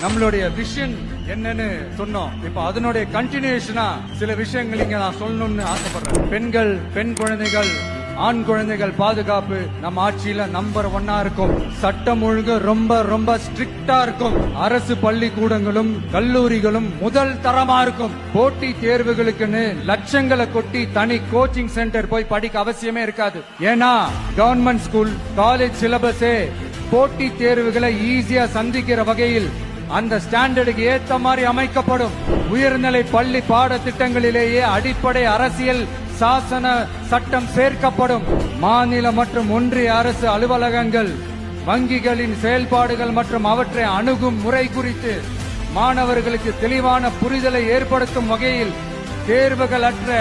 நம்மளுடைய விஷன் என்னன்னு சொன்னோம். இப்ப அதனுடைய கண்டினியூஷனா சில விஷயங்கள் இங்க நான் சொல்லணும்னு ஆசைப்படுறேன். பெண்கள், பெண் குழந்தைகள், ஆண் குழந்தைகள் பாதுகாப்பு நம்ம ஆட்சியில நம்பர் 1 இருக்கும். சட்டம் ஒழுங்கு ரொம்ப ரொம்ப ஸ்ட்ரிக்டா இருக்கும். அரசு பள்ளிக்கூடங்களும் கல்லூரிகளும் முதல் தரமா இருக்கும். போட்டி தேர்வுகளுக்குன்னு லட்சங்களை கொட்டி தனி கோச்சிங் சென்டர் போய் படிக்க அவசியமே இருக்காது. ஏன்னா கவர்மெண்ட் ஸ்கூல், காலேஜ் சிலபஸே போட்டி தேர்வுகளை ஈஸியா சந்திக்கிற வகையில் அந்த ஸ்டாண்டர்டுக்கு ஏத்த மாதிரி அமைக்கப்படும். உயர்நிலை பள்ளி பாடத்திட்டங்களிலேயே அடிப்படை அரசியல் சாசன சட்டம் சேர்க்கப்படும். மாநில மற்றும் ஒன்றிய அரசு அலுவலகங்கள், வங்கிகளின் செயல்பாடுகள் மற்றும் அவற்றை அணுகும் முறை குறித்து மாணவர்களுக்கு தெளிவான புரிதலை ஏற்படுத்தும் வகையில் தேர்வுகள் அற்ற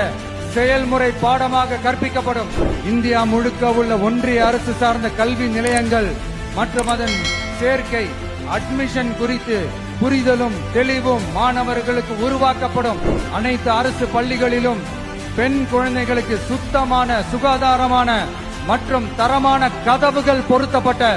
செயல்முறை பாடமாக கற்பிக்கப்படும். இந்தியா முழுக்க உள்ள ஒன்றிய அரசு சார்ந்த கல்வி நிலையங்கள் மற்றும் அதன் சேர்க்கை அட்மிஷன் குறித்து புரிதலும் தெளிவும் மாணவர்களுக்கு உருவாக்கப்படும். அனைத்து அரசு பள்ளிகளிலும் பெண் குழந்தைகளுக்கு சுத்தமான, சுகாதாரமான மற்றும் தரமான கதவுகள் பொருத்தப்பட்ட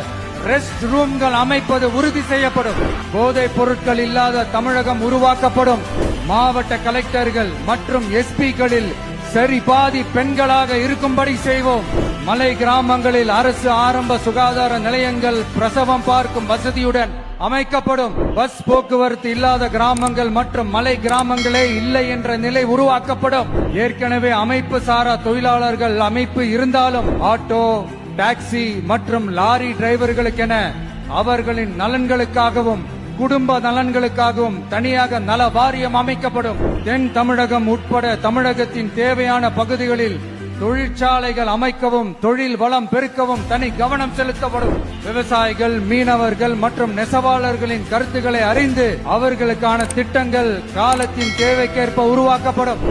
ரெஸ்ட் ரூம்கள் அமைப்பது உறுதி செய்யப்படும். போதைப் பொருட்கள் இல்லாத தமிழகம் உருவாக்கப்படும். மாவட்ட கலெக்டர்கள் மற்றும் எஸ்பிகளில் சரி பாதி பெண்களாக இருக்கும்படி செய்வோம். மலை கிராமங்களில் அரசு ஆரம்ப சுகாதார நிலையங்கள் பிரசவம் பார்க்கும் வசதியுடன் அமைக்கப்படும். பஸ் போக்குவரத்து இல்லாத கிராமங்கள் மற்றும் மலை கிராமங்களே இல்லை என்ற நிலை உருவாக்கப்படும். ஏற்கனவே அமைப்பு சாரா தொழிலாளர்கள் அமைப்பு இருந்தாலும் ஆட்டோ, டாக்ஸி மற்றும் லாரி டிரைவர்களுக்கென அவர்களின் நலன்களுக்காகவும் குடும்ப நலன்களுக்காகவும் தனியாக நல வாரியம் அமைக்கப்படும். தென் தமிழகம் உட்பட தமிழகத்தின் தேவையான பகுதிகளில் தொழிற்சாலைகள் அமைக்கவும் தொழில் வளம் பெருக்கவும் தனி கவனம் செலுத்தப்படும். விவசாயிகள், மீனவர்கள் மற்றும் நெசவாளர்களின் கருத்துக்களை அறிந்து அவர்களுக்கான திட்டங்கள் காலத்தின் தேவைக்கேற்ப உருவாக்கப்படும்.